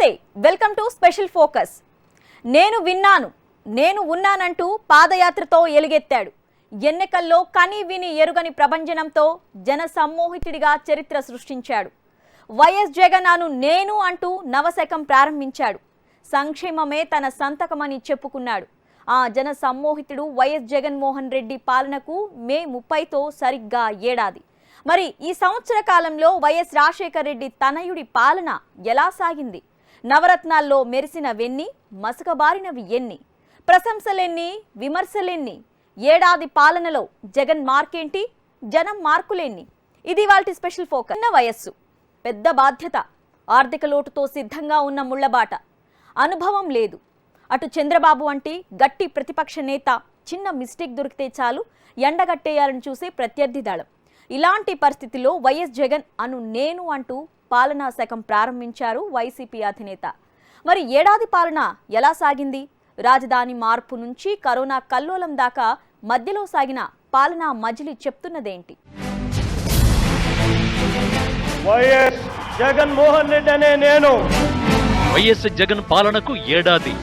నమస్తే, welcome to special focus. నేను ఉన్నానంటూ పాదయాత్రతో ఎలుగెత్తాడు. ఎన్నికల్లో కని విని ఎరుగని ప్రభంజనంతో జన సమ్మోహితుడిగా చరిత్ర సృష్టించాడు. వైఎస్ జగన్ నేను అంటూ నవశకం ప్రారంభించాడు. సంక్షేమమే తన సంతకమని చెప్పుకున్నాడు. ఆ జన సమ్మోహితుడు వైఎస్ జగన్మోహన్ రెడ్డి పాలనకు మే 30తో సరిగ్గా ఏడాది. మరి ఈ సంవత్సర కాలంలో వైఎస్ రాజశేఖర రెడ్డి తనయుడి పాలన ఎలా సాగింది? నవరత్నాల్లో మెరిసినవెన్ని, మసకబారినవి ఎన్ని, ప్రశంసలెన్ని, విమర్శలెన్ని? ఏడాది పాలనలో జగన్ మార్కేంటి, జనం మార్కులెన్ని? ఇది వాటి స్పెషల్ ఫోకస్. చిన్న వయస్సు, పెద్ద బాధ్యత, ఆర్థిక లోటుతో సిద్ధంగా ఉన్న ముళ్లబాట, అనుభవం లేదు. అటు చంద్రబాబు వంటి గట్టి ప్రతిపక్ష నేత చిన్న మిస్టేక్ దొరికితే చాలు ఎండగట్టేయాలని చూసే ప్రత్యర్థి దళం. ఇలాంటి పరిస్థితిలో వైఎస్ జగన్ నేను అంటూ పాలనా శకం ప్రారంభించారు వైసీపీ అధినేత. మరి ఏడాది పాలన ఎలా సాగింది? రాజధాని మార్పు నుంచి కరోనా కల్లోలం దాకా మధ్యలో సాగిన పాలనా మజిలీ చెప్తున్నదేంటి? వైఎస్ జగన్మోహన్ రెడ్డి అనే నేను. వైఎస్ జగన్ పాలనకు ఏడాది.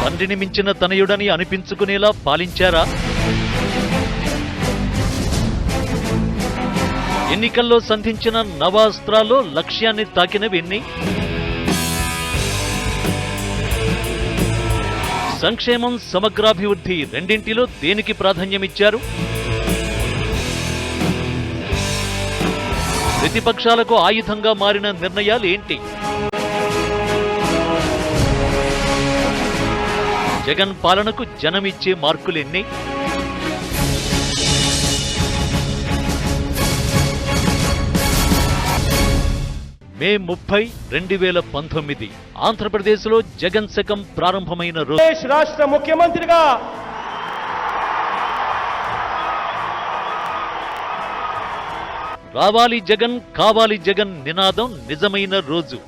తండ్రిని మించిన తనయుడని అనిపించుకునేలా పాలించారా? ఎన్నికల్లో సంధించిన నవాస్త్రాల్లో లక్ష్యాన్ని తాకినవెన్ని? సంక్షేమం, సమగ్రాభివృద్ధి రెండింటిలో దేనికి ప్రాధాన్యమిచ్చారు? ప్రతిపక్షాలకు ఆయుధంగా మారిన నిర్ణయాలు ఏంటి? జగన్ పాలనకు జనమిచ్చే మార్కులెన్ని? మే 30, 2019 ఆంధ్రప్రదేశ్లో జగన్ శకం ప్రారంభమైన రోజు. రాష్ట్ర ముఖ్యమంత్రిగా రావాలి జగన్, కావాలి జగన్ నినాదం నిజమైన రోజు.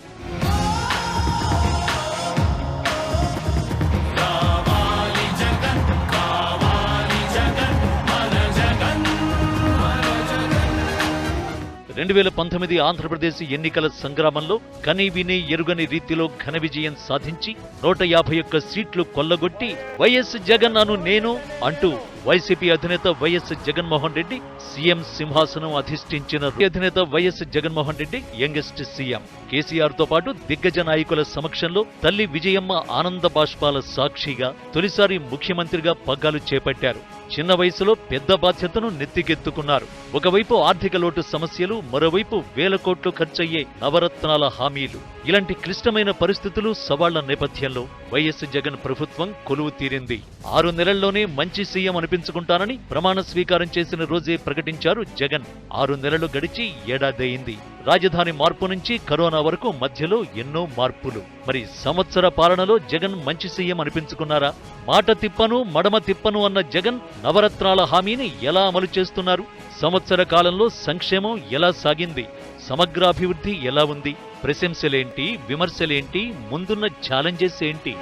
రెండు 2019 ఆంధ్రప్రదేశ్ ఎన్నికల సంగ్రామంలో కని విని ఎరుగని రీతిలో ఘన విజయం సాధించి 151 సీట్లు కొల్లగొట్టి వైఎస్ జగన్ నేను అంటూ వైసీపీ అధినేత వైఎస్ జగన్మోహన్ రెడ్డి సీఎం సింహాసనం అధిష్ఠించిన అధినేత YS Jaganmohan Reddy youngest CM KCR తో పాటు దిగ్గజ నాయకుల సమక్షంలో తల్లి విజయమ్మ ఆనంద బాష్పాల సాక్షిగా తొలిసారి ముఖ్యమంత్రిగా పగ్గాలు చేపట్టారు. చిన్న వయసులో పెద్ద బాధ్యతను నెత్తికెత్తుకున్నారు. ఒకవైపు ఆర్థిక లోటు సమస్యలు, మరోవైపు వేల కోట్లు ఖర్చయ్యే నవరత్నాల హామీలు. ఇలాంటి క్లిష్టమైన పరిస్థితులు, సవాళ్ల నేపథ్యంలో వైఎస్ జగన్ ప్రభుత్వం కొలువు తీరింది. 6 నెలల్లోనే మంచి సీఎం అనిపించుకుంటానని ప్రమాణ స్వీకారం చేసిన రోజే ప్రకటించారు జగన్. 6 నెలలు గడిచి ఏడాది అయింది. రాజధాని మార్పు నుంచి కరోనా వరకు మధ్యలో ఎన్నో మార్పులు. మరి సంవత్సర పాలనలో జగన్ మంచి సీఎం అనిపించుకున్నారా? మాట తిప్పను, మడమ తిప్పను అన్న జగన్ నవరత్నాల హామీని ఎలా అమలు చేస్తున్నారు? సంవత్సర కాలంలో సంక్షేమం ఎలా సాగింది? సమగ్రాభివృద్ధి ఎలా ఉంది? ప్రశంసలేంటి, విమర్శలేంటి, ముందున్న ఛాలెంజెస్ ఏంటి?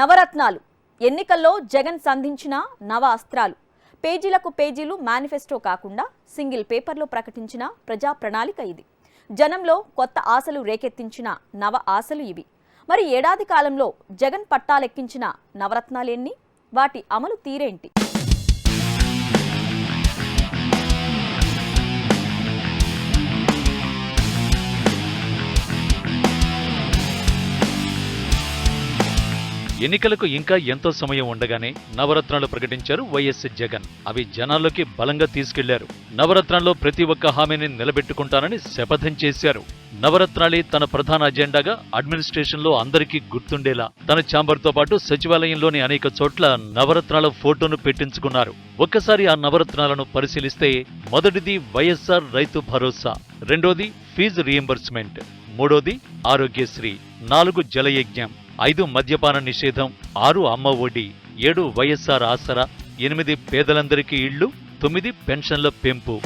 నవరత్నాలు, ఎన్నికల్లో జగన్ సంధించిన నవ అస్త్రాలు. పేజీలకు పేజీలు మేనిఫెస్టో కాకుండా సింగిల్ పేపర్లో ప్రకటించిన ప్రజా ప్రణాళిక ఇది. జనంలో కొత్త ఆశలు రేకెత్తించిన నవ ఆశలు ఇవి. మరి ఏడాది కాలంలో జగన్ పట్టాలెక్కించిన నవరత్నాలెన్ని? వాటి అమలు తీరేంటి? ఎన్నికలకు ఇంకా ఎంతో సమయం ఉండగానే నవరత్నాలు ప్రకటించారు వైఎస్ జగన్. అవి జనాల్లోకి బలంగా తీసుకెళ్లారు. నవరత్నాల్లో ప్రతి ఒక్క హామీని నిలబెట్టుకుంటానని శపథం చేశారు. నవరత్నాలే తన ప్రధాన అజెండాగా అడ్మినిస్ట్రేషన్లో అందరికీ గుర్తుండేలా తన ఛాంబర్తో పాటు సచివాలయంలోని అనేక చోట్ల నవరత్నాల ఫోటోను పెట్టించుకున్నారు. ఒక్కసారి ఆ నవరత్నాలను పరిశీలిస్తే మొదటిది వైఎస్ఆర్ రైతు భరోసా, రెండోది ఫీజు రీయింబర్స్మెంట్, మూడోది ఆరోగ్యశ్రీ, 4 జలయజ్ఞం, 5 మద్యపాన నిషేధం, 6 అమ్మ ఒడి, 7 వైఎస్ఆర్ ఆసరా, 8 పేదలందరికీ ఇళ్లు, 9 పెన్షన్ల పెంపు.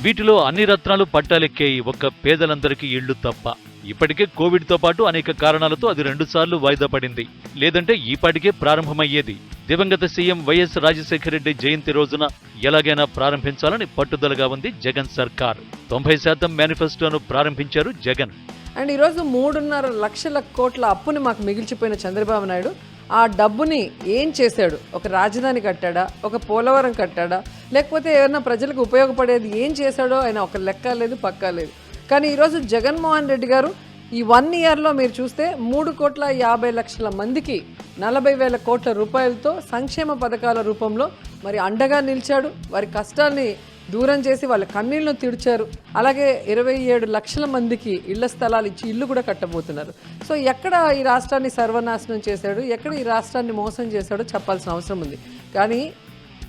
వీటిలో అన్ని రత్నాలు పట్టాలెక్కాయి, ఒక్క పేదలందరికీ ఇళ్లు తప్ప. ఇప్పటికే కోవిడ్తో పాటు అనేక కారణాలతో అది 2 సార్లు వాయిదా పడింది. లేదంటే ఈపాటికే ప్రారంభమయ్యేది. దివంగత సీఎం వైఎస్ రాజశేఖర రెడ్డి జయంతి రోజున ఎలాగైనా ప్రారంభించాలని పట్టుదలగా ఉంది జగన్ సర్కార్. 90% మేనిఫెస్టోను ప్రారంభించారు జగన్. అండ్ ఈరోజు 3.5 లక్షల కోట్ల అప్పుని మాకు మిగిల్చిపోయిన చంద్రబాబు నాయుడు ఆ డబ్బుని ఏం చేశాడు? ఒక రాజధాని కట్టాడా, ఒక పోలవరం కట్టాడా, లేకపోతే ఏమైనా ప్రజలకు ఉపయోగపడేది ఏం చేశాడో ఆయన ఒక లెక్క లేదు, పక్కా లేదు. కానీ ఈరోజు జగన్మోహన్ రెడ్డి గారు ఈ 1 ఇయర్లో మీరు చూస్తే 3,50,00,000 మందికి 40,000 కోట్ల రూపాయలతో సంక్షేమ పథకాల రూపంలో మరి అండగా నిలిచాడు. వారి కష్టాన్ని దూరం చేసి వాళ్ళ కన్నీళ్లను తీర్చారు. అలాగే 27 లక్షల మందికి ఇళ్ల స్థలాలు ఇచ్చి ఇల్లు కూడా కట్టబోతున్నారు. సో ఎక్కడ ఈ రాష్ట్రాన్ని సర్వనాశనం చేశాడు, ఎక్కడ ఈ రాష్ట్రాన్ని మోసం చేశాడో చెప్పాల్సిన అవసరం ఉంది. కానీ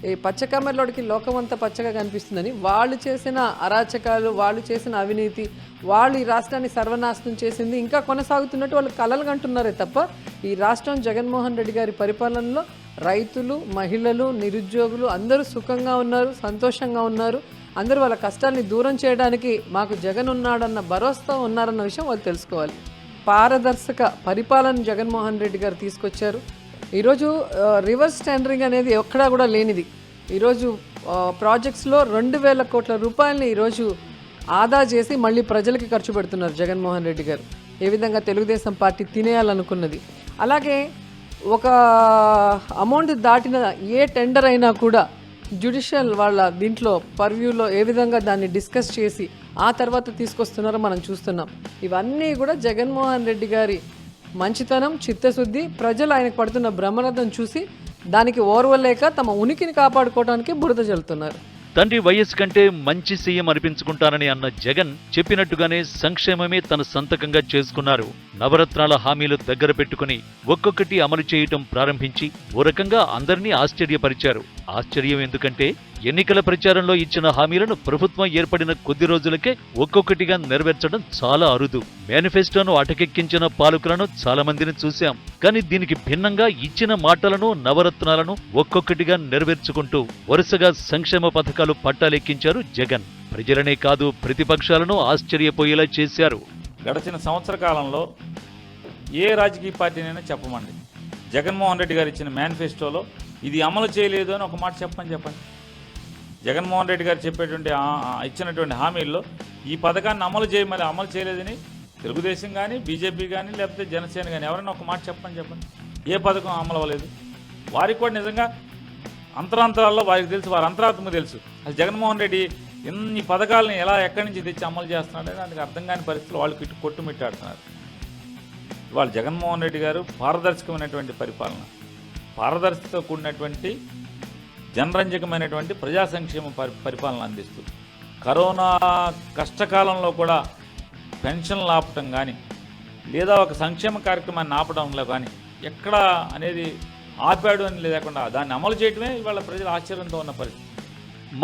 ఈ పచ్చకమ్మలోడికి లోకం అంతా పచ్చగా కనిపిస్తుందని వాళ్ళు చేసిన అరాచకాలు, వాళ్ళు చేసిన అవినీతి, వాళ్ళు ఈ రాష్ట్రాన్ని సర్వనాశనం చేసింది ఇంకా కొనసాగుతున్నట్టు వాళ్ళు కలలు కంటున్నారే తప్ప ఈ రాష్ట్రం జగన్మోహన్ రెడ్డి గారి పరిపాలనలో రైతులు, మహిళలు, నిరుద్యోగులు అందరూ సుఖంగా ఉన్నారు, సంతోషంగా ఉన్నారు. అందరూ వాళ్ళ కష్టాన్ని దూరం చేయడానికి మాకు జగన్ ఉన్నాడన్న భరోసా ఉన్నారన్న విషయం వాళ్ళు తెలుసుకోవాలి. పారదర్శక పరిపాలన జగన్మోహన్ రెడ్డి గారు తీసుకొచ్చారు. ఈరోజు రివర్స్ టెండరింగ్ అనేది ఎక్కడా కూడా లేనిది. ఈరోజు ప్రాజెక్ట్స్లో 2,000 కోట్ల రూపాయలని ఈరోజు ఆదా చేసి మళ్ళీ ప్రజలకి ఖర్చు పెడుతున్నారు జగన్మోహన్ రెడ్డి గారు. ఏ విధంగా తెలుగుదేశం పార్టీ తినేయాలనుకున్నది. అలాగే ఒక అమౌంట్ దాటిన ఏ టెండర్ అయినా కూడా జ్యుడిషియల్ వాళ్ళ దీంట్లో పర్వ్యూలో ఏ విధంగా దాన్ని డిస్కస్ చేసి ఆ తర్వాత తీసుకొస్తున్నారో మనం చూస్తున్నాం. ఇవన్నీ కూడా జగన్మోహన్ రెడ్డి గారి మంచితనం, చిత్తశుద్ధి, ప్రజలు ఆయనకు పడుతున్న బ్రహ్మరథం చూసి దానికి ఓర్వలేక తమ ఉనికిని కాపాడుకోవడానికి బురద జల్లుతున్నారు. తండ్రి వైఎస్ కంటే మంచి సీఎం అనిపించుకుంటానని అన్న జగన్ చెప్పినట్టుగానే సంక్షేమమే తన సంతకంగా చేసుకున్నారు. నవరత్నాల హామీలు దగ్గర పెట్టుకుని ఒక్కొక్కటి అమలు చేయటం ప్రారంభించి ఓ రకంగా అందరినీ ఆశ్చర్యపరిచారు. ఆశ్చర్యం ఎందుకంటే ఎన్నికల ప్రచారంలో ఇచ్చిన హామీలను ప్రభుత్వం ఏర్పడిన కొద్ది రోజులకే ఒక్కొక్కటిగా నెరవేర్చడం చాలా అరుదు. మేనిఫెస్టోను అటకెక్కించిన పాలకులను చాలా మందిని చూశాం. కానీ దీనికి భిన్నంగా ఇచ్చిన మాటలను, నవరత్నాలను ఒక్కొక్కటిగా నెరవేర్చుకుంటూ వరుసగా సంక్షేమ పథకాలు పట్టాలెక్కించారు జగన్. ప్రజలనే కాదు ప్రతిపక్షాలను ఆశ్చర్యపోయేలా చేశారు. గడిచిన సంవత్సర కాలంలో ఏ రాజకీయ పార్టీనైనా చెప్పమండి, జగన్మోహన్ రెడ్డి గారు ఇచ్చిన మేనిఫెస్టోలో ఇది అమలు చేయలేదు అని ఒక మాట చెప్పండి. జగన్మోహన్ రెడ్డి గారు చెప్పేటువంటి ఇచ్చినటువంటి హామీల్లో ఈ పథకాన్ని అమలు చేయమని అమలు చేయలేదని తెలుగుదేశం కానీ, బీజేపీ కానీ, లేకపోతే జనసేన కానీ ఎవరైనా ఒక మాట చెప్పండి. ఏ పథకం అమలు అవ్వలేదు? వారికి కూడా నిజంగా అంతరాంతరాల్లో వారికి తెలుసు, వారి అంతరాత్మకు తెలుసు. అసలు జగన్మోహన్ రెడ్డి ఇన్ని పథకాలను ఎక్కడి నుంచి తెచ్చి అమలు చేస్తున్నాడని దానికి అర్థం కాని పరిస్థితులు వాళ్ళకి ఇటు కొట్టుమిట్టాడుతున్నారు. ఇవాళ జగన్మోహన్ రెడ్డి గారు పారదర్శకమైనటువంటి పరిపాలన, పారదర్శకతో కూడినటువంటి జనరంజకమైనటువంటి ప్రజా సంక్షేమ పరిపాలన అందిస్తూ కరోనా కష్టకాలంలో కూడా పెన్షన్లు ఆపటం కానీ, లేదా ఒక సంక్షేమ కార్యక్రమాన్ని ఆపడంలో కానీ ఎక్కడ అనేది ఆపాడు అని లేకుండా దాన్ని అమలు చేయడమే ఇవాళ ప్రజలు ఆశ్చర్యంతో ఉన్న పరిస్థితి.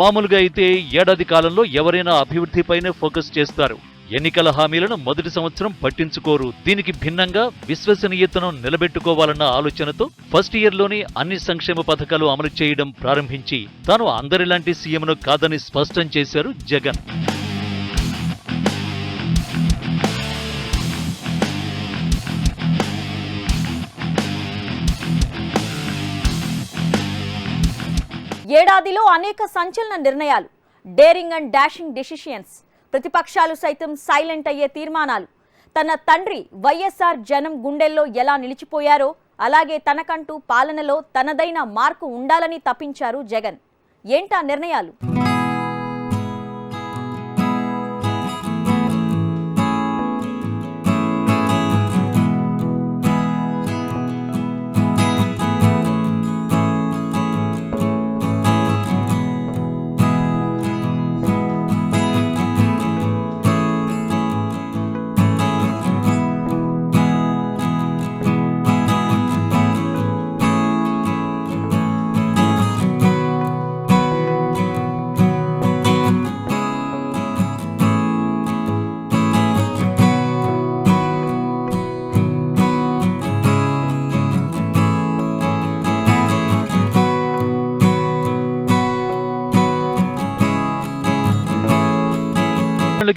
మామూలుగా అయితే ఏడాది కాలంలో ఎవరైనా అభివృద్ధిపైనే ఫోకస్ చేస్తారు. ఎన్నికల హామీలను మొదటి సంవత్సరం పట్టించుకోరు. దీనికి భిన్నంగా విశ్వసనీయతను నిలబెట్టుకోవాలన్న ఆలోచనతో ఫస్ట్ ఇయర్లోనే అన్ని సంక్షేమ పథకాలు అమలు చేయడం ప్రారంభించి తాను అందరిలాంటి సీఎంను కాదని స్పష్టం చేశారు జగన్. ఏడాదిలో అనేక సంచలన నిర్ణయాలు, డేరింగ్ అండ్ డాషింగ్ డెసిషన్స్, ప్రతిపక్షాలు సైతం సైలెంట్ అయ్యే తీర్మానాలు. తన తండ్రి వైఎస్ఆర్ జనం గుండెల్లో ఎలా నిలిచిపోయారో అలాగే తనకంటూ పాలనలో తనదైన మార్కు ఉండాలని తప్పించారు జగన్. ఏంటా నిర్ణయాలు?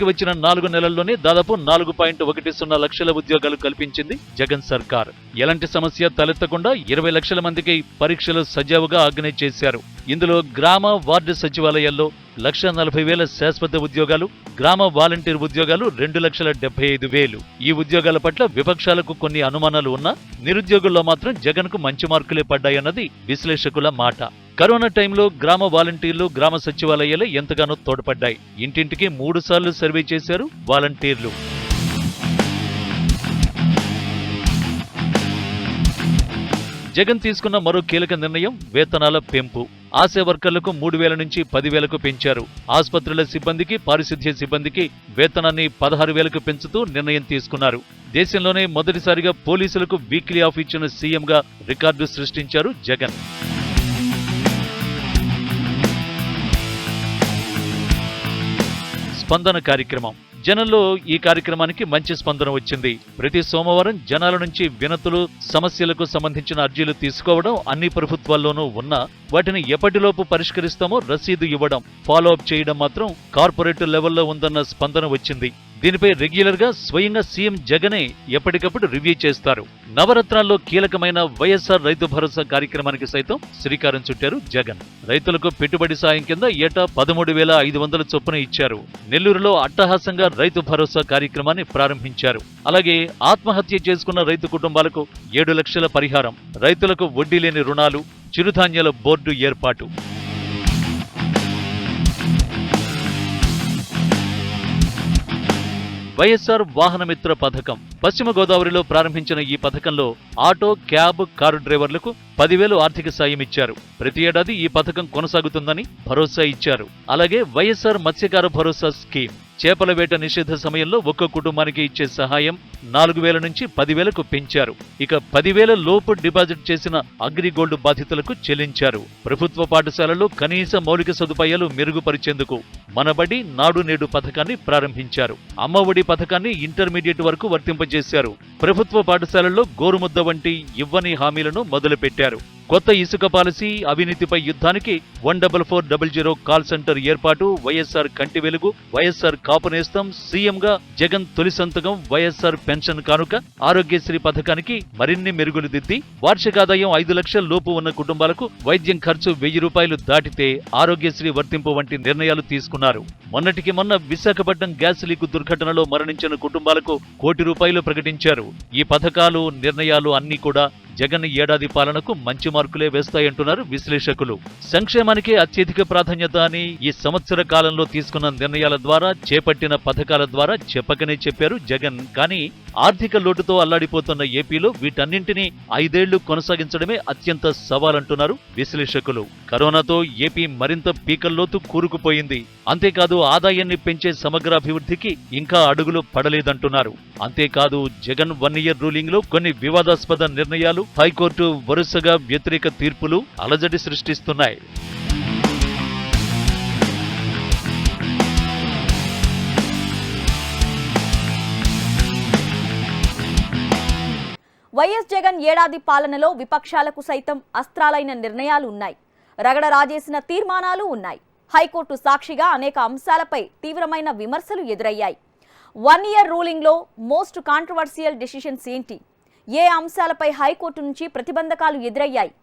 అధికారంలోకి వచ్చిన 4 నెలల్లోనే దాదాపు 4.10 లక్షల ఉద్యోగాలు కల్పించింది జగన్ సర్కార్. ఎలాంటి సమస్య తలెత్తకుండా 20 లక్షల మందికి పరీక్షలు సజావుగా ఆర్గనైజ్ చేశారు. ఇందులో గ్రామ వార్డు సచివాలయాల్లో 1,40,000 శాశ్వత ఉద్యోగాలు, గ్రామ వాలంటీర్ ఉద్యోగాలు 2,75,000. ఈ ఉద్యోగాల పట్ల విపక్షాలకు కొన్ని అనుమానాలు ఉన్నా నిరుద్యోగుల్లో మాత్రం జగన్ కు మంచి మార్కులే పడ్డాయన్నది విశ్లేషకుల మాట. కరోనా టైంలో గ్రామ వాలంటీర్లు, గ్రామ సచివాలయాలే ఎంతగానో తోడ్పడ్డాయి. ఇంటింటికి 3 సార్లు సర్వే చేశారు వాలంటీర్లు. జగన్ తీసుకున్న మరో కీలక నిర్ణయం వేతనాల పెంపు. ఆశా వర్కర్లకు 3,000 నుంచి 10,000కు పెంచారు. ఆసుపత్రుల సిబ్బందికి, పారిశుద్ధ్య సిబ్బందికి వేతనాన్ని 16,000కు పెంచుతూ నిర్ణయం తీసుకున్నారు. దేశంలోనే మొదటిసారిగా పోలీసులకు వీక్లీ ఆఫ్ ఇచ్చిన సీఎంగా రికార్డు సృష్టించారు జగన్. స్పందన కార్యక్రమం. జనంలో ఈ కార్యక్రమానికి మంచి స్పందన వచ్చింది. ప్రతి సోమవారం జనాల నుంచి వినతులు, సమస్యలకు సంబంధించిన అర్జీలు తీసుకోవడం అన్ని ప్రభుత్వాల్లోనూ ఉన్నా వాటిని ఎప్పటిలోపు పరిష్కరిస్తామో రసీదు ఇవ్వడం, ఫాలో అప్ చేయడం మాత్రం కార్పొరేట్ లెవెల్లో ఉందన్న స్పందన వచ్చింది. దీనిపై రెగ్యులర్ గా స్వయంగా సీఎం జగనే ఎప్పటికప్పుడు రివ్యూ చేస్తారు. నవరత్నాల్లో కీలకమైన వైఎస్ఆర్ రైతు భరోసా కార్యక్రమానికి సైతం శ్రీకారం చుట్టారు జగన్. రైతులకు పెట్టుబడి సాయం కింద ఏటా 13,500 చొప్పున ఇచ్చారు. నెల్లూరులో అట్టహాసంగా రైతు భరోసా కార్యక్రమాన్ని ప్రారంభించారు. అలాగే ఆత్మహత్య చేసుకున్న రైతు కుటుంబాలకు 7 లక్షల పరిహారం, రైతులకు వడ్డీ లేని రుణాలు, చిరుధాన్యాల బోర్డు ఏర్పాటు. వైఎస్ఆర్ వాహనమిత్ర పథకం. పశ్చిమ గోదావరిలో ప్రారంభించిన ఈ పథకంలో ఆటో, క్యాబ్, కారు డ్రైవర్లకు 10,000 ఆర్థిక సాయం ఇచ్చారు. ప్రతి ఏడాది ఈ పథకం కొనసాగుతుందని భరోసా ఇచ్చారు. అలాగే వైఎస్ఆర్ మత్స్యకార భరోసా స్కీమ్. చేపల వేట నిషేధ సమయంలో ఒక్కో కుటుంబానికి ఇచ్చే సహాయం 4,000 నుంచి 10,000కు పెంచారు. ఇక 10,000 లోపు డిపాజిట్ చేసిన అగ్రిగోల్డ్ బాధితులకు చెల్లించారు. ప్రభుత్వ పాఠశాలల్లో కనీస మౌలిక సదుపాయాలు మెరుగుపరిచేందుకు మనబడి, నాడు నేడు పథకాన్ని ప్రారంభించారు. అమ్మఒడి పథకాన్ని ఇంటర్మీడియట్ వరకు వర్తింపజేశారు. ప్రభుత్వ పాఠశాలల్లో గోరుముద్ద వంటి ఇవ్వని హామీలను మొదలుపెట్టారు. కొత్త ఇసుక పాలసీ, అవినీతిపై యుద్ధానికి 14400 కాల్ సెంటర్ ఏర్పాటు, వైఎస్ఆర్ కంటి వెలుగు, వైఎస్ఆర్ కాపు నేస్తం, సీఎంగా జగన్ తొలి సంతకం, వైఎస్ఆర్ పెన్షన్ కానుక, ఆరోగ్యశ్రీ పథకానికి మరిన్ని మెరుగులు దిద్ది వార్షికాదాయం 5 లక్షల లోపు ఉన్న కుటుంబాలకు వైద్యం ఖర్చు 1,000 రూపాయలు దాటితే ఆరోగ్యశ్రీ వర్తింపు వంటి నిర్ణయాలు తీసుకున్నారు. మొన్నటికి మొన్న విశాఖపట్నం గ్యాస్ లీకు దుర్ఘటనలో మరణించిన కుటుంబాలకు 1 కోటి రూపాయలు ప్రకటించారు. ఈ పథకాలు, నిర్ణయాలు అన్నీ కూడా జగన్ ఏడాది పాలనకు మంచి మార్కులే వేస్తాయంటున్నారు విశ్లేషకులు. సంక్షేమానికే అత్యధిక ప్రాధాన్యత అని ఈ సంవత్సర కాలంలో తీసుకున్న నిర్ణయాల ద్వారా, చేపట్టిన పథకాల ద్వారా చెప్పకనే చెప్పారు జగన్. కానీ ఆర్థిక లోటుతో అల్లాడిపోతున్న ఏపీలో వీటన్నింటినీ 5 ఏళ్లు కొనసాగించడమే అత్యంత సవాలంటున్నారు విశ్లేషకులు. కరోనాతో ఏపీ మరింత పీకల్లోతు కూరుకుపోయింది. అంతేకాదు ఆదాయాన్ని పెంచే సమగ్ర అభివృద్ధికి ఇంకా అడుగులు పడలేదంటున్నారు. అంతేకాదు జగన్ 1 ఇయర్ రూలింగ్ లో కొన్ని వివాదాస్పద నిర్ణయాలు, హైకోర్టు వరుసగా వ్యతిరేక తీర్పులు అలజడి సృష్టిస్తున్నాయి. వైఎస్ జగన్ ఏడాది పాలనలో విపక్షాలకు సైతం అస్త్రాలైన నిర్ణయాలు ఉన్నాయి. రగడ రాజేసిన తీర్మానాలు ఉన్నాయి. హైకోర్టు సాక్షిగా అనేక అంశాలపై తీవ్రమైన విమర్శలు ఎదురయ్యాయి. 1 ఇయర్ రూలింగ్లో మోస్ట్ కాంట్రవర్సియల్ డెసిషన్స్ ఏంటి? ఏ అంశాలపై హైకోర్టు నుంచి ప్రతిబంధకాలు ఎదురయ్యాయి?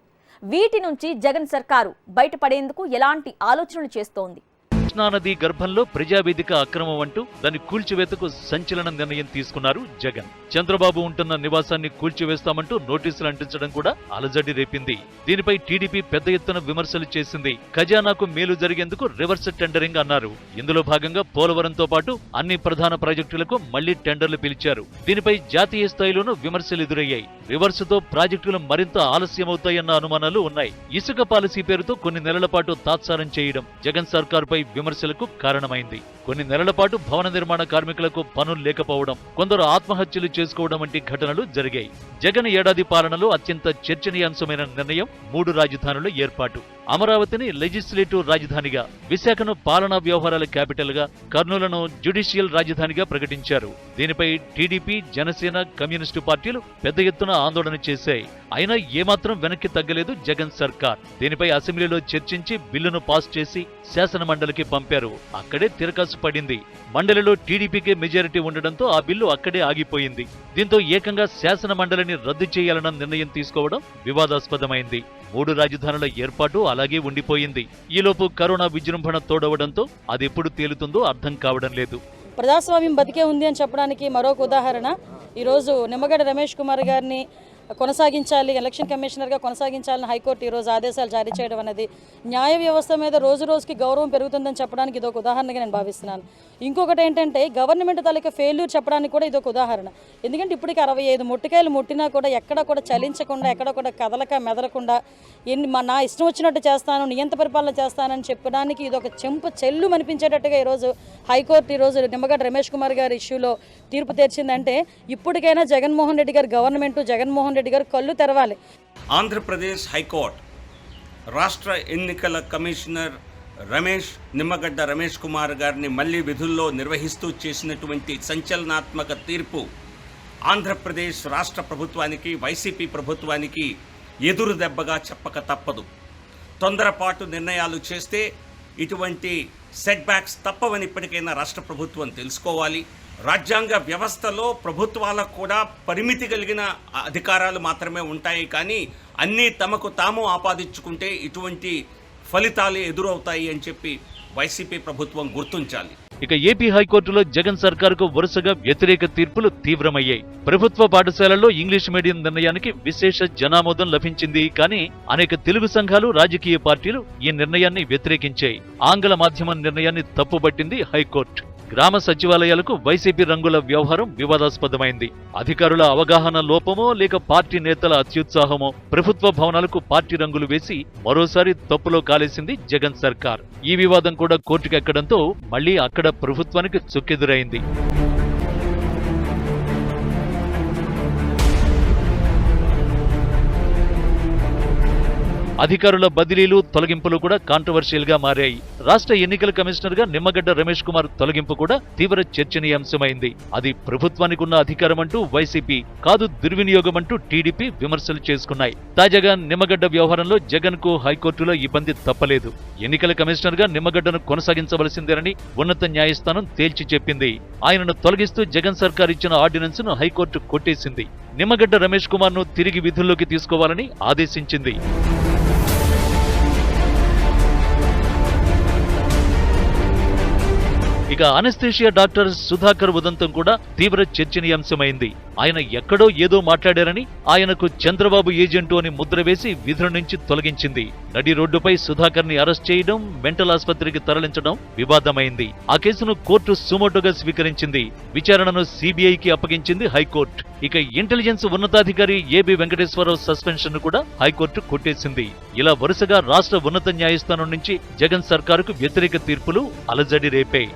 వీటి నుంచి జగన్ సర్కారు బయటపడేందుకు ఎలాంటి ఆలోచనలు చేస్తోంది? కృష్ణానది గర్భంలో ప్రజావేదిక అక్రమం అంటూ దాని కూల్చివేతకు సంచలన నిర్ణయం తీసుకున్నారు జగన్. చంద్రబాబు ఉంటున్న నివాసాన్ని కూల్చివేస్తామంటూ నోటీసులు అంటించడం కూడా అలజడి రేపింది. దీనిపై టీడీపీ పెద్ద ఎత్తున విమర్శలు చేసింది. ఖజానాకు మేలు జరిగేందుకు రివర్స్ టెండరింగ్ అన్నారు. ఇందులో భాగంగా పోలవరంతో పాటు అన్ని ప్రధాన ప్రాజెక్టులకు మళ్లీ టెండర్లు పిలిచారు. దీనిపై జాతీయ స్థాయిలోనూ విమర్శలు ఎదురయ్యాయి. రివర్సుతో ప్రాజెక్టులు మరింత ఆలస్యమవుతాయన్న అనుమానాలు ఉన్నాయి. ఇసుక పాలసీ పేరుతో కొన్ని నెలల పాటు తాత్సారం చేయడం జగన్ సర్కారుపై విమర్శలకు కారణమైంది. కొన్ని నెలల పాటు భవన నిర్మాణ కార్మికులకు పనులు లేకపోవడం, కొందరు ఆత్మహత్యలు చేసుకోవడం వంటి ఘటనలు జరిగాయి. జగన్ ఏడాది పాలనలో అత్యంత చర్చనీయాంశమైన నిర్ణయం 3 రాజధానుల ఏర్పాటు. అమరావతిని లెజిస్లేటివ్ రాజధానిగా, విశాఖను పాలనా వ్యవహారాల క్యాపిటల్ గా, కర్నూలును జ్యుడిషియల్ రాజధానిగా ప్రకటించారు. దీనిపై టీడీపీ, జనసేన, కమ్యూనిస్టు పార్టీలు పెద్ద ఎత్తున ఆందోళన చేశాయి. అయినా ఏమాత్రం వెనక్కి తగ్గలేదు జగన్ సర్కార్. దీనిపై అసెంబ్లీలో చర్చించి బిల్లును పాస్ చేసి శాసన మండలికి పంపారు. అక్కడే తిరకాసు పడింది. మండలిలో టీడీపీకే మెజారిటీ ఉండడంతో ఆ బిల్లు అక్కడే ఆగిపోయింది. దీంతో ఏకంగా శాసన మండలిని రద్దు చేయాలన్న నిర్ణయం తీసుకోవడం వివాదాస్పదమైంది. 3 రాజధానుల ఏర్పాటు అలాగే ఉండిపోయింది. ఈలోపు కరోనా విజృంభణ తోడవడంతో అది ఎప్పుడు తేలుతుందో అర్థం కావడం లేదు. ప్రజాస్వామ్యం బతికే ఉంది అని చెప్పడానికి మరొక ఉదాహరణ, ఈరోజు నిమ్మగడ్డ రమేష్ కుమార్ గారిని కొనసాగించాలి, ఎలక్షన్ కమిషనర్గా కొనసాగించాలని హైకోర్టు ఈరోజు ఆదేశాలు జారీ చేయడం అనేది న్యాయ వ్యవస్థ మీద రోజు రోజుకి గౌరవం పెరుగుతుందని చెప్పడానికి ఇదొక ఉదాహరణగా నేను భావిస్తున్నాను. ఇంకొకటి ఏంటంటే గవర్నమెంట్ తాలూకా ఫెయిల్యూర్ చెప్పడానికి కూడా ఇదొక ఉదాహరణ. ఎందుకంటే ఇప్పటికి 65 ముట్టికాయలు ముట్టినా కూడా ఎక్కడ కూడా చలించకుండా, ఎక్కడ కూడా కదలక మెదలకుండా నా ఇష్టం వచ్చినట్టు చేస్తాను, నియంత పరిపాలన చేస్తానని చెప్పడానికి ఇదొక చెంప చెల్లు అనిపించేటట్టుగా ఈరోజు హైకోర్టు ఈరోజు నిమ్మగడ్డ రమేష్ కుమార్ గారి ఇష్యూలో తీర్పు తెచ్చిందంటే ఇప్పటికైనా జగన్మోహన్ రెడ్డి గారి గవర్నమెంట్, జగన్మోహన్ రెడ్డి గారు కళ్ళు తెరవాలి. ఆంధ్రప్రదేశ్ హైకోర్టు రాష్ట్ర ఎన్నికల కమిషనర్ నిమ్మగడ్డ రమేష్ కుమార్ గారిని మళ్లీ విధుల్లో నిర్వహిస్తూ చేసినటువంటి సంచలనాత్మక తీర్పు ఆంధ్రప్రదేశ్ రాష్ట్ర ప్రభుత్వానికి, వైసీపీ ప్రభుత్వానికి ఎదురు దెబ్బగా చెప్పక తప్పదు. తొందరపాటు నిర్ణయాలు చేస్తే ఇటువంటి సెట్ బ్యాక్స్ తప్పవని ఇప్పటికైనా రాష్ట్ర ప్రభుత్వం తెలుసుకోవాలి. రాజ్యాంగ వ్యవస్థలో ప్రభుత్వాలకు కూడా పరిమితి కలిగిన అధికారాలు మాత్రమే ఉంటాయి, కానీ అన్నీ తమకు తాము ఆపాదించుకుంటే ఇటువంటి ఫలితాలు ఎదురవుతాయి అని చెప్పి వైసీపీ ప్రభుత్వం గుర్తించాలి. ఇక ఏపీ హైకోర్టులో జగన్ సర్కారుకు వరుసగా వ్యతిరేక తీర్పులు తీవ్రమయ్యాయి. ప్రభుత్వ పాఠశాలల్లో ఇంగ్లీష్ మీడియం నిర్ణయానికి విశేష జనామోదం లభించింది. కానీ అనేక తెలుగు సంఘాలు, రాజకీయ పార్టీలు ఈ నిర్ణయాన్ని వ్యతిరేకించాయి. ఆంగ్ల మాధ్యమం నిర్ణయాన్ని తప్పుబట్టింది హైకోర్టు. గ్రామ సచివాలయాలకు వైసీపీ రంగుల వ్యవహారం వివాదాస్పదమైంది. అధికారుల అవగాహన లోపమో లేక పార్టీ నేతల అత్యుత్సాహమో ప్రభుత్వ భవనాలకు పార్టీ రంగులు వేసి మరోసారి తప్పులో కాలేసింది జగన్ సర్కార్. ఈ వివాదం కూడా కోర్టుకెక్కడంతో మళ్లీ అక్కడ ప్రభుత్వానికి చుక్కెదురైంది. అధికారుల బదిలీలు, తొలగింపులు కూడా కాంట్రవర్షియల్ గా మారాయి. రాష్ట్ర ఎన్నికల కమిషనర్ గా నిమ్మగడ్డ రమేష్ కుమార్ తొలగింపు కూడా తీవ్ర చర్చనీయాంశమైంది. అది ప్రభుత్వానికి ఉన్న అధికారం అంటూ వైసీపీ, కాదు దుర్వినియోగం అంటూ టీడీపీ విమర్శలు చేసుకున్నాయి. తాజాగా నిమ్మగడ్డ వ్యవహారంలో జగన్ కు హైకోర్టులో ఇబ్బంది తప్పలేదు. ఎన్నికల కమిషనర్ గా నిమ్మగడ్డను కొనసాగించవలసిందేనని ఉన్నత న్యాయస్థానం తేల్చి చెప్పింది. ఆయనను తొలగిస్తూ జగన్ సర్కార్ ఇచ్చిన ఆర్డినెన్స్ ను హైకోర్టు కొట్టేసింది. నిమ్మగడ్డ రమేష్ కుమార్ ను తిరిగి విధుల్లోకి తీసుకోవాలని ఆదేశించింది. ఇక అనస్థీషియా డాక్టర్ సుధాకర్ ఉదంతం కూడా తీవ్ర చర్చనీయాంశమైంది. ఆయన ఎక్కడో ఏదో మాట్లాడారని, ఆయనకు చంద్రబాబు ఏజెంటు అని ముద్ర వేసి విధుల నుంచి తొలగించింది. నడి రోడ్డుపై సుధాకర్ ని అరెస్ట్ చేయడం, మెంటల్ ఆసుపత్రికి తరలించడం వివాదమైంది. ఆ కేసును కోర్టు సుమోటోగా స్వీకరించింది. విచారణను సిబిఐకి అప్పగించింది హైకోర్టు. ఇక ఇంటెలిజెన్స్ ఉన్నతాధికారి ఏబి వెంకటేశ్వరరావు సస్పెన్షన్ ను కూడా హైకోర్టు కొట్టేసింది. ఇలా వరుసగా రాష్ట్ర ఉన్నత న్యాయస్థానం నుంచి జగన్ సర్కారుకు వ్యతిరేక తీర్పులు అలజడి రేపాయి.